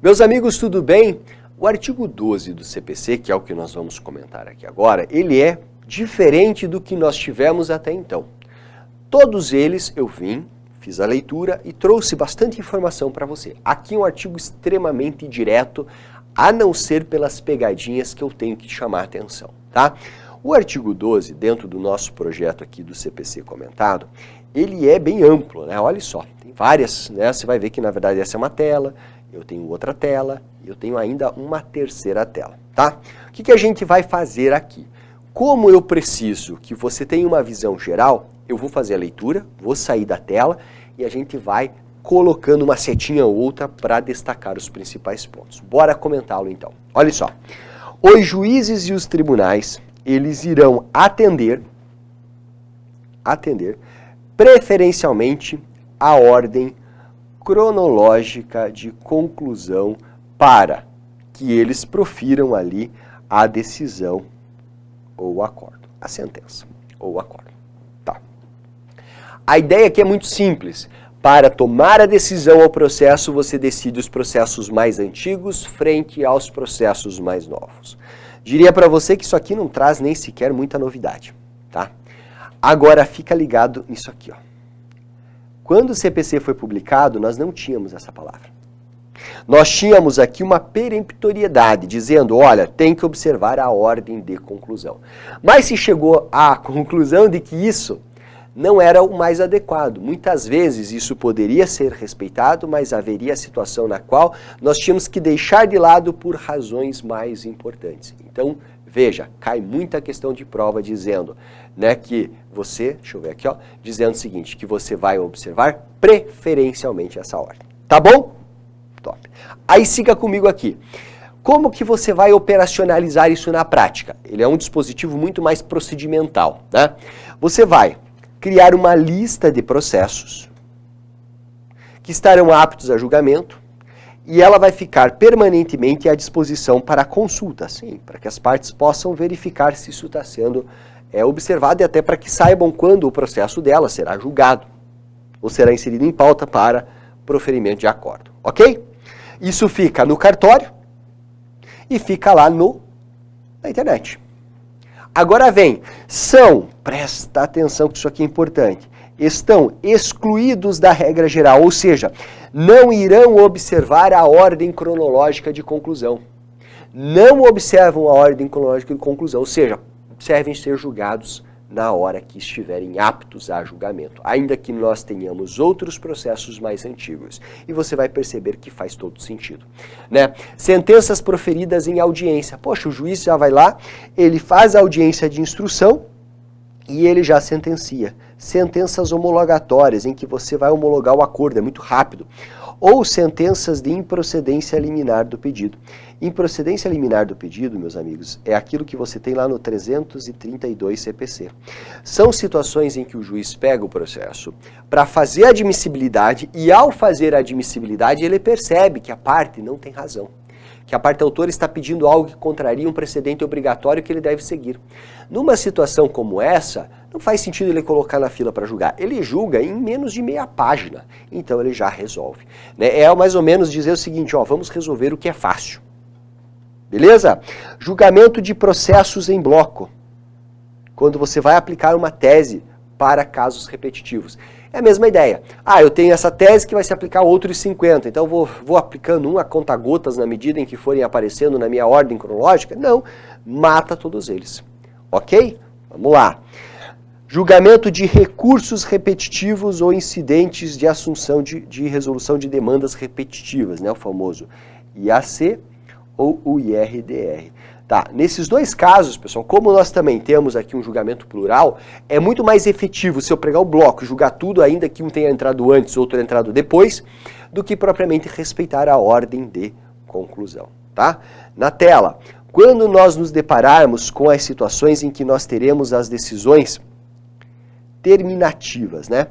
Meus amigos, tudo bem? O artigo 12 do CPC, que é o que nós vamos comentar aqui agora, ele é diferente do que nós tivemos até então. Todos eles eu fiz a leitura e trouxe bastante informação para você. Aqui é um artigo extremamente direto, a não ser pelas pegadinhas que eu tenho que chamar a atenção, tá? O artigo 12, dentro do nosso projeto aqui do CPC comentado, ele é bem amplo, né? Olha só, tem várias, né? Você vai ver que na verdade essa é uma tela, eu tenho outra tela, e eu tenho ainda uma terceira tela, tá? O que a gente vai fazer aqui? Como eu preciso que você tenha uma visão geral, eu vou fazer a leitura, vou sair da tela e a gente vai colocando uma setinha ou outra para destacar os principais pontos. Bora comentá-lo então. Olha só, os juízes e os tribunais, eles irão atender preferencialmente a ordem cronológica de conclusão para que eles profiram ali a decisão ou o acordo, a sentença ou o acordo. Tá. A ideia aqui é muito simples. Para tomar a decisão ao processo, você decide os processos mais antigos frente aos processos mais novos. Diria para você que isso aqui não traz nem sequer muita novidade, tá? Agora fica ligado nisso aqui, ó. Quando o CPC foi publicado, nós não tínhamos essa palavra. Nós tínhamos aqui uma peremptoriedade, dizendo, olha, tem que observar a ordem de conclusão. Mas se chegou à conclusão de que isso não era o mais adequado. Muitas vezes isso poderia ser respeitado, mas haveria a situação na qual nós tínhamos que deixar de lado por razões mais importantes. Então, veja, cai muita questão de prova dizendo, né, que você, deixa eu ver aqui, ó, dizendo o seguinte, que você vai observar preferencialmente essa ordem. Tá bom? Top. Aí siga comigo aqui. Como que você vai operacionalizar isso na prática? Ele é um dispositivo muito mais procedimental, né? Você vai criar uma lista de processos que estarão aptos a julgamento e ela vai ficar permanentemente à disposição para consulta, sim, para que as partes possam verificar se isso está sendo observado e até para que saibam quando o processo dela será julgado ou será inserido em pauta para proferimento de acordo, ok? Isso fica no cartório e fica lá na internet. Agora vem, presta atenção que isso aqui é importante, estão excluídos da regra geral, ou seja, não irão observar a ordem cronológica de conclusão. Não observam a ordem cronológica de conclusão, ou seja, devem ser julgados na hora que estiverem aptos a julgamento, ainda que nós tenhamos outros processos mais antigos. E você vai perceber que faz todo sentido, né? Sentenças proferidas em audiência. Poxa, o juiz já vai lá, ele faz a audiência de instrução e ele já sentencia. Sentenças homologatórias, em que você vai homologar o acordo, é muito rápido. Ou sentenças de improcedência liminar do pedido. Improcedência liminar do pedido, meus amigos, é aquilo que você tem lá no 332 CPC. São situações em que o juiz pega o processo para fazer a admissibilidade e ao fazer a admissibilidade ele percebe que a parte não tem razão. Que a parte autora está pedindo algo que contraria um precedente obrigatório que ele deve seguir. Numa situação como essa, não faz sentido ele colocar na fila para julgar. Ele julga em menos de meia página, então ele já resolve. Né? É mais ou menos dizer o seguinte, ó, vamos resolver o que é fácil. Beleza? Julgamento de processos em bloco. Quando você vai aplicar uma tese para casos repetitivos. É a mesma ideia. Eu tenho essa tese que vai se aplicar a outros 50, então vou aplicando um a conta-gotas na medida em que forem aparecendo na minha ordem cronológica? Não, mata todos eles. Ok? Vamos lá. Julgamento de recursos repetitivos ou incidentes de assunção de resolução de demandas repetitivas, né? O famoso IAC ou o IRDR. Tá, nesses dois casos, pessoal, como nós também temos aqui um julgamento plural, é muito mais efetivo se eu pegar o bloco e julgar tudo, ainda que um tenha entrado antes, outro entrado depois, do que propriamente respeitar a ordem de conclusão, tá? Na tela, quando nós nos depararmos com as situações em que nós teremos as decisões terminativas, né?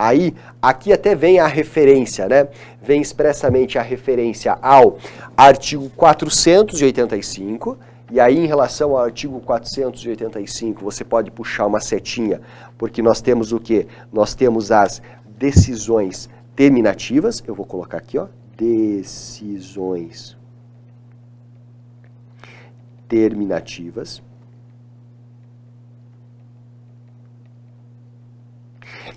Aí, aqui até vem a referência, né? Vem expressamente a referência ao artigo 485, e aí em relação ao artigo 485, você pode puxar uma setinha, porque nós temos o quê? Nós temos as decisões terminativas, eu vou colocar aqui, ó, decisões terminativas.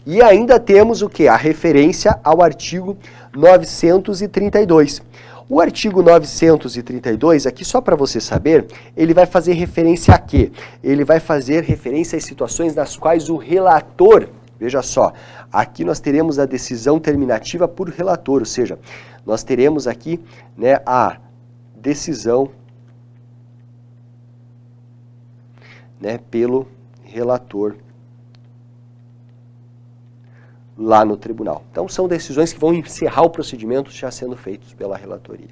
E ainda temos o que? A referência ao artigo 932. O artigo 932, aqui só para você saber, ele vai fazer referência a quê? Ele vai fazer referência às situações nas quais o relator, veja só, aqui nós teremos a decisão terminativa por relator, ou seja, nós teremos aqui, né, a decisão, né, pelo relator lá no tribunal. Então, são decisões que vão encerrar o procedimento já sendo feitos pela relatoria.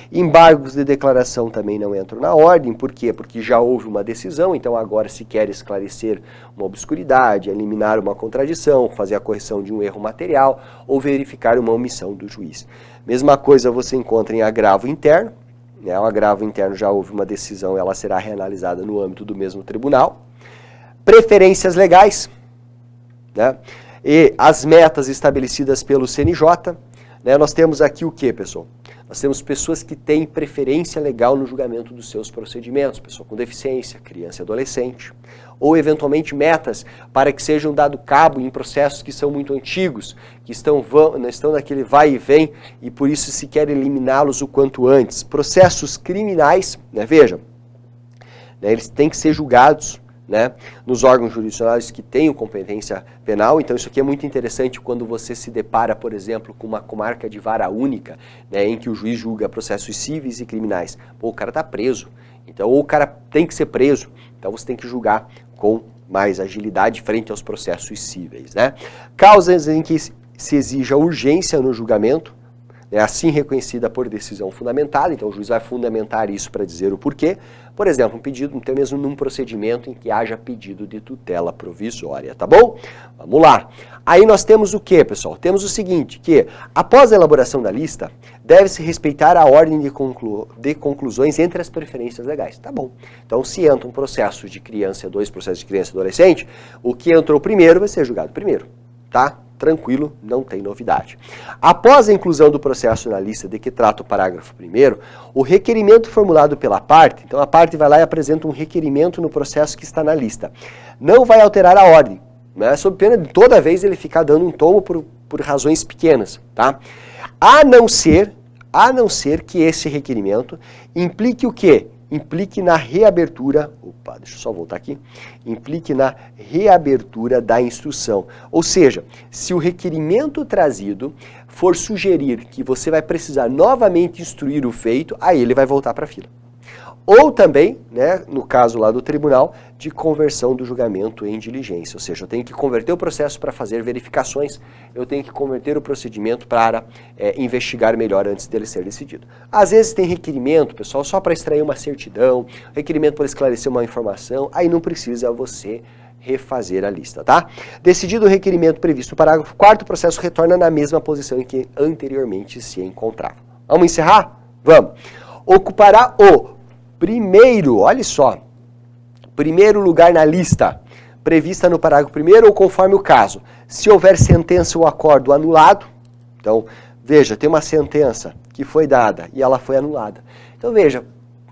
Embargos de declaração também não entram na ordem. Por quê? Porque já houve uma decisão, então agora se quer esclarecer uma obscuridade, eliminar uma contradição, fazer a correção de um erro material ou verificar uma omissão do juiz. Mesma coisa você encontra em agravo interno. O agravo interno já houve uma decisão, ela será reanalisada no âmbito do mesmo tribunal. Preferências legais, né? E as metas estabelecidas pelo CNJ, né? Nós temos aqui o que, pessoal? Nós temos pessoas que têm preferência legal no julgamento dos seus procedimentos, pessoa com deficiência, criança e adolescente, ou eventualmente metas para que sejam dado cabo em processos que são muito antigos, que estão naquele vai e vem e por isso se quer eliminá-los o quanto antes. Processos criminais, né? Veja, né? Eles têm que ser julgados, né, nos órgãos jurisdicionais que tenham competência penal. Então isso aqui é muito interessante quando você se depara, por exemplo, com uma comarca de vara única, né, em que o juiz julga processos cíveis e criminais. Pô, o cara está preso, então, ou o cara tem que ser preso, então você tem que julgar com mais agilidade frente aos processos cíveis, né? Causas em que se exija urgência no julgamento, né, assim reconhecida por decisão fundamentada, então o juiz vai fundamentar isso para dizer o porquê. Por exemplo, um pedido, até mesmo num procedimento em que haja pedido de tutela provisória, tá bom? Vamos lá. Aí nós temos o que, pessoal? Temos o seguinte, que após a elaboração da lista, deve-se respeitar a ordem de conclusões entre as preferências legais. Tá bom. Então, se entra um processo de criança, dois processos de criança e adolescente, o que entrou primeiro vai ser julgado primeiro, tá? Tranquilo, não tem novidade. Após a inclusão do processo na lista de que trata o parágrafo 1º, o requerimento formulado pela parte, então a parte vai lá e apresenta um requerimento no processo que está na lista, não vai alterar a ordem, né, sob pena de toda vez ele ficar dando um tomo por razões pequenas, tá? A não ser que esse requerimento implique o quê? Implique na reabertura, deixa eu só voltar aqui, implique na reabertura da instrução. Ou seja, se o requerimento trazido for sugerir que você vai precisar novamente instruir o feito, aí ele vai voltar para a fila. Ou também, né, no caso lá do tribunal, de conversão do julgamento em diligência. Ou seja, eu tenho que converter o processo para fazer verificações, eu tenho que converter o procedimento para investigar melhor antes dele ser decidido. Às vezes tem requerimento, pessoal, só para extrair uma certidão, requerimento para esclarecer uma informação, aí não precisa você refazer a lista, tá? Decidido o requerimento previsto no parágrafo 4º, o processo retorna na mesma posição em que anteriormente se encontrava. Vamos encerrar? Vamos. Ocupará o primeiro, olha só, primeiro lugar na lista, prevista no parágrafo 1º ou conforme o caso. Se houver sentença ou acordo anulado, então, veja, tem uma sentença que foi dada e ela foi anulada. Então, veja,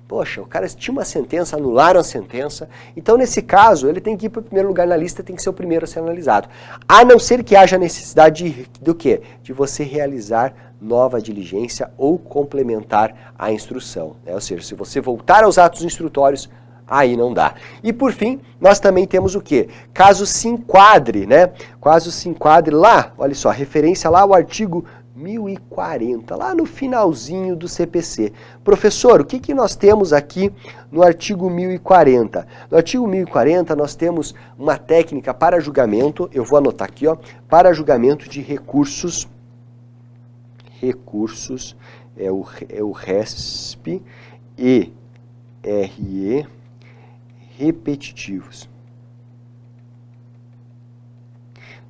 poxa, o cara tinha uma sentença, anularam a sentença, então nesse caso ele tem que ir para o primeiro lugar na lista, tem que ser o primeiro a ser analisado. A não ser que haja necessidade do quê? De você realizar nova diligência ou complementar a instrução, né? Ou seja, se você voltar aos atos instrutórios, aí não dá. E por fim, nós também temos o quê? Caso se enquadre, né? Caso se enquadre lá, olha só, referência lá ao artigo 1040, lá no finalzinho do CPC. Professor, o que nós temos aqui no artigo 1040? No artigo 1040 nós temos uma técnica para julgamento, eu vou anotar aqui, ó, para julgamento de recursos é o RESP e RE repetitivos.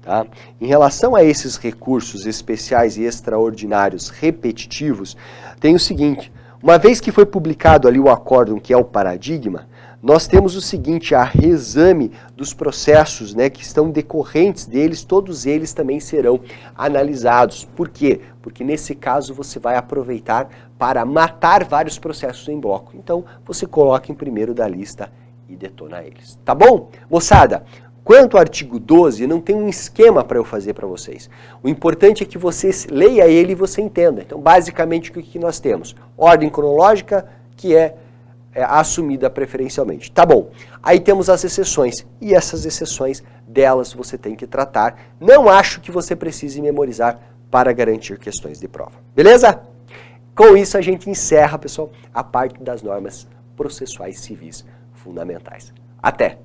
Tá? Em relação a esses recursos especiais e extraordinários repetitivos, tem o seguinte, uma vez que foi publicado ali o acórdão que é o paradigma, nós temos o seguinte, a reexame dos processos, né, que estão decorrentes deles, todos eles também serão analisados. Por quê? Porque nesse caso você vai aproveitar para matar vários processos em bloco. Então, você coloca em primeiro da lista e detona eles. Tá bom? Moçada, quanto ao artigo 12, não tem um esquema para eu fazer para vocês. O importante é que você leia ele e você entenda. Então, basicamente, o que nós temos? Ordem cronológica, que é assumida preferencialmente. Tá bom. Aí temos as exceções. E essas exceções, delas você tem que tratar. Não acho que você precise memorizar para garantir questões de prova. Beleza? Com isso, a gente encerra, pessoal, a parte das normas processuais civis fundamentais. Até!